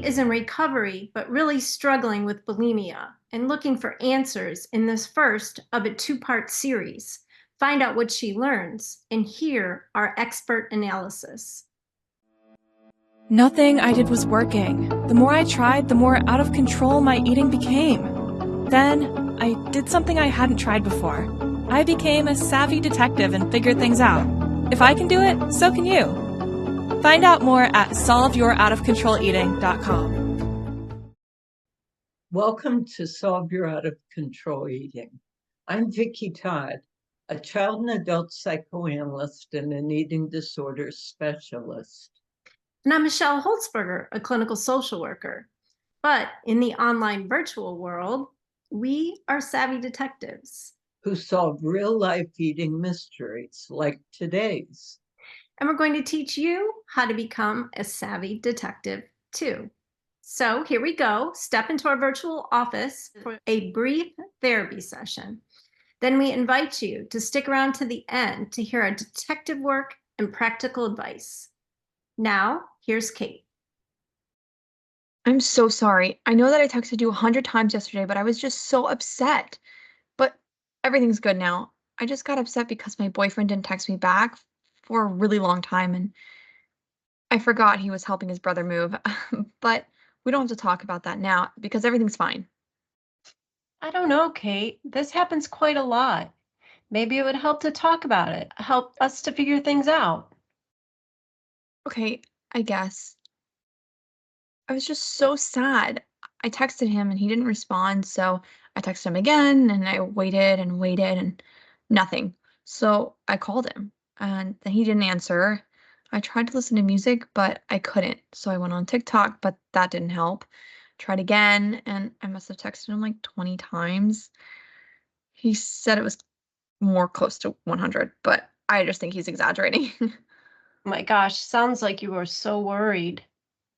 is in recovery, but really struggling with bulimia and looking for answers in this first of a two-part series. Find out what she learns and hear our expert analysis. Nothing I did was working. The more I tried, the more out of control my eating became. Then, I did something I hadn't tried before. I became a savvy detective and figured things out. If I can do it, so can you. Find out more at solveyouroutofcontroleating.com. Welcome to Solve Your Out of Control Eating. I'm Vickie Todd, a child and adult psychoanalyst and an eating disorders specialist. And I'm Michele Holtzberger, a clinical social worker. But in the online virtual world, we are savvy detectives who solve real-life eating mysteries like today's. And we're going to teach you how to become a savvy detective too. So here we go. Step into our virtual office for a brief therapy session. Then we invite you to stick around to the end to hear our detective work and practical advice. Now, here's Kate. I'm so sorry. I know that I texted you 100 times yesterday, but I was just so upset. But everything's good now. I just got upset because my boyfriend didn't text me back for a really long time, and I forgot he was helping his brother move. But we don't have to talk about that now because everything's fine. I don't know, Kate. This happens quite a lot. Maybe it would help to talk about it, help us to figure things out. Okay, I guess. I was just so sad. I texted him and he didn't respond, so I texted him again and I waited and waited and nothing. So I called him and then he didn't answer. I tried to listen to music, but I couldn't. So I went on TikTok, but that didn't help. Tried again and I must have texted him like 20 times. He said it was more close to 100, but I just think he's exaggerating. My gosh, sounds like you were so worried.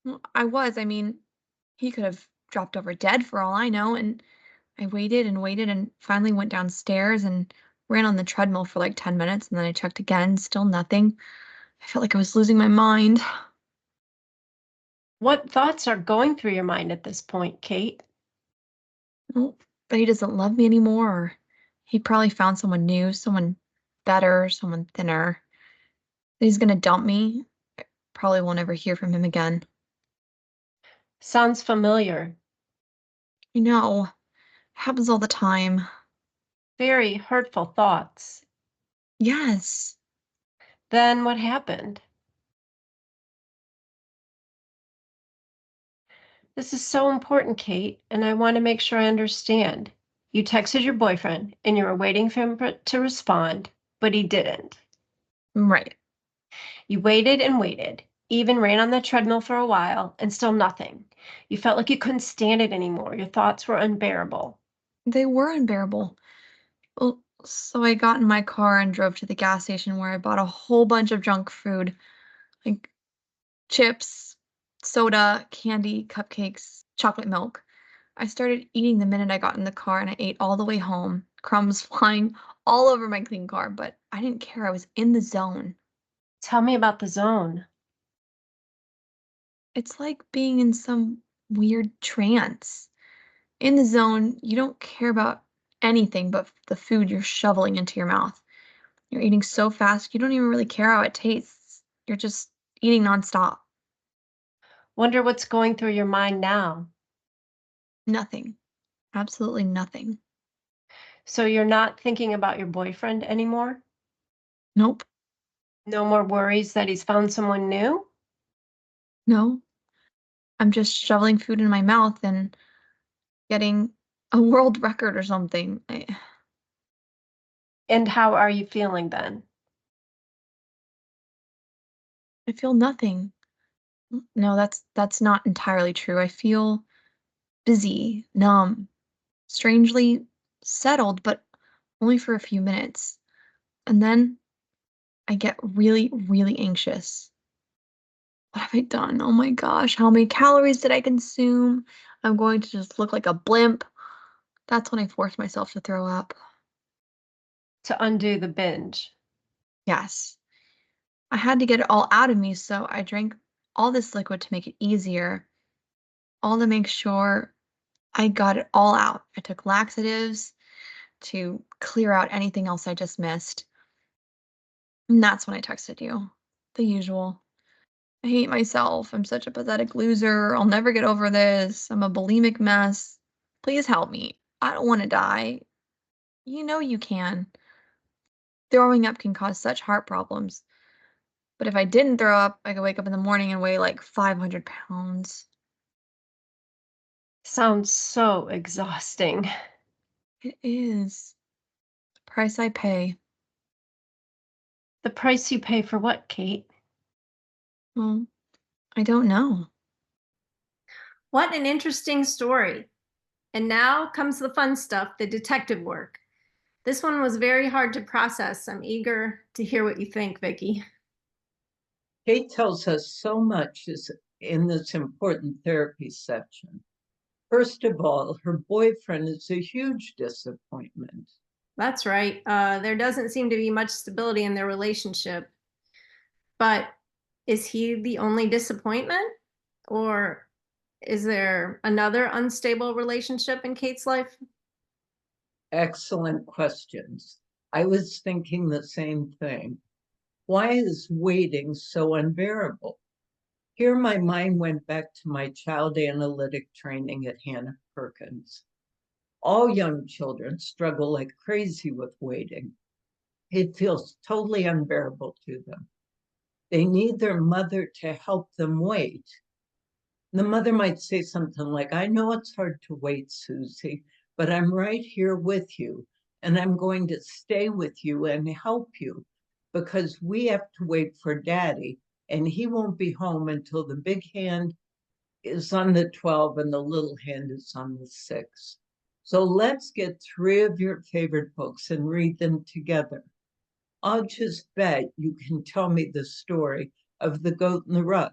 Well, I was. I mean, he could have dropped over dead for all I know, and I waited and waited and finally went downstairs and ran on the treadmill for like 10 minutes, and then I checked again, still nothing. I felt like I was losing my mind. What thoughts are going through your mind at this point, Kate? Well, but he doesn't love me anymore, or he probably found someone new, someone better, someone thinner. He's gonna dump me. I probably won't ever hear from him again. Sounds familiar. You know, it happens all the time. Very hurtful thoughts. Yes. Then what happened? This is so important, Kate, and I want to make sure I understand. You texted your boyfriend and you were waiting for him to respond, but he didn't. Right. You waited and waited, even ran on the treadmill for a while, and still nothing. You felt like you couldn't stand it anymore. Your thoughts were unbearable. They were unbearable. Well, so I got in my car and drove to the gas station where I bought a whole bunch of junk food, like chips, soda, candy, cupcakes, chocolate milk. I started eating the minute I got in the car and I ate all the way home, crumbs flying all over my clean car, but I didn't care. I was in the zone. Tell me about the zone. It's like being in some weird trance. In the zone, you don't care about anything but the food you're shoveling into your mouth. You're eating so fast, you don't even really care how it tastes. You're just eating nonstop. Wonder what's going through your mind now. Nothing. Absolutely nothing. So you're not thinking about your boyfriend anymore? Nope. No more worries that he's found someone new? No. I'm just shoveling food in my mouth and getting a world record or something. And how are you feeling then? I feel nothing. No, that's not entirely true. I feel busy, numb, strangely settled, but only for a few minutes. And then I get really, really anxious. What have I done? Oh my gosh, how many calories did I consume? I'm going to just look like a blimp. That's when I force myself to throw up. To undo the binge. Yes. I had to get it all out of me, so I drank all this liquid to make it easier. all to make sure I got it all out. I took laxatives to clear out anything else I just missed. And that's when I texted you. The usual. I hate myself. I'm such a pathetic loser. I'll never get over this. I'm a bulimic mess. Please help me. I don't want to die. You know you can. Throwing up can cause such heart problems. But if I didn't throw up, I could wake up in the morning and weigh like 500 pounds. Sounds so exhausting. It is. The price I pay. The price you pay for what, Kate? Well, I don't know. What an interesting story. And now comes the fun stuff, the detective work. This one was very hard to process. I'm eager to hear what you think, Vickie. Kate tells us so much is in this important therapy section. First of all, her boyfriend is a huge disappointment. That's right. There doesn't seem to be much stability in their relationship. But is he the only disappointment? Or is there another unstable relationship in Kate's life? Excellent questions. I was thinking the same thing. Why is waiting so unbearable? Here, my mind went back to my child analytic training at Hannah Perkins. All young children struggle like crazy with waiting. It feels totally unbearable to them. They need their mother to help them wait. The mother might say something like, I know it's hard to wait, Susie, but I'm right here with you, and I'm going to stay with you and help you because we have to wait for Daddy, and he won't be home until the big hand is on the 12 and the little hand is on the 6. So let's get 3 of your favorite books and read them together. I'll just bet you can tell me the story of the goat and the rug.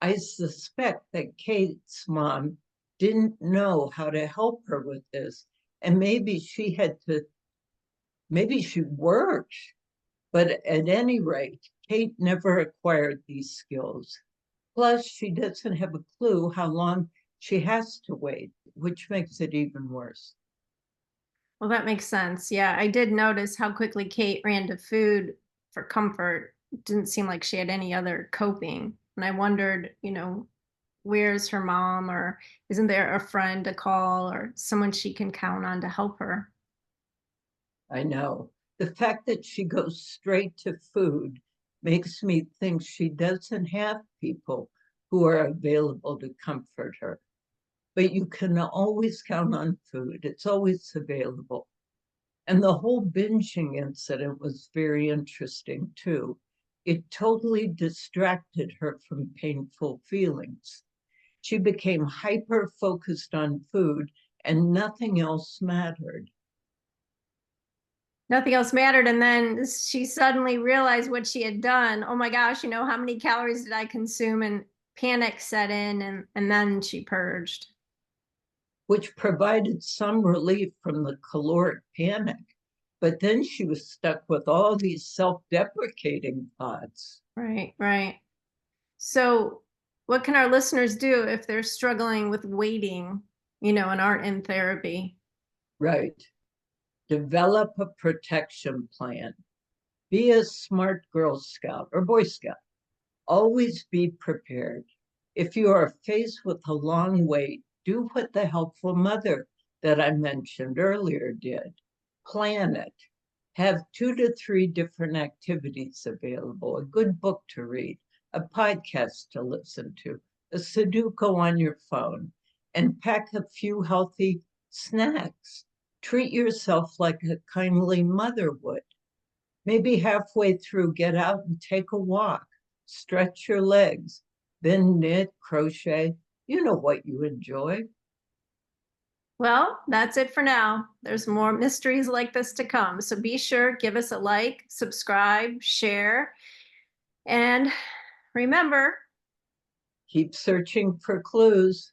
I suspect that Kate's mom didn't know how to help her with this, and maybe she worked, but at any rate, Kate never acquired these skills. Plus, she doesn't have a clue how long she has to wait, which makes it even worse. Well, that makes sense. Yeah, I did notice how quickly Kate ran to food for comfort. It didn't seem like she had any other coping. And I wondered, where's her mom, or isn't there a friend to call or someone she can count on to help her? I know. The fact that she goes straight to food makes me think she doesn't have people who are available to comfort her. But you can always count on food, it's always available. And the whole binging incident was very interesting too. It totally distracted her from painful feelings. She became hyper focused on food and nothing else mattered. Nothing else mattered. And then she suddenly realized what she had done. Oh my gosh, how many calories did I consume? And panic set in, and then she purged. Which provided some relief from the caloric panic. But then she was stuck with all these self-deprecating thoughts. Right, right. So, what can our listeners do if they're struggling with waiting, and aren't in therapy? Right. Develop a protection plan. Be a smart Girl Scout or Boy Scout. Always be prepared. If you are faced with a long wait, do what the helpful mother that I mentioned earlier did. Plan it. Have 2 to 3 different activities available, a good book to read, a podcast to listen to, a Sudoku on your phone, and pack a few healthy snacks. Treat yourself like a kindly mother would. Maybe halfway through, get out and take a walk, stretch your legs, then knit, crochet. You know what you enjoy. Well, that's it for now. There's more mysteries like this to come. So be sure, give us a like, subscribe, share, and remember, Keep searching for clues.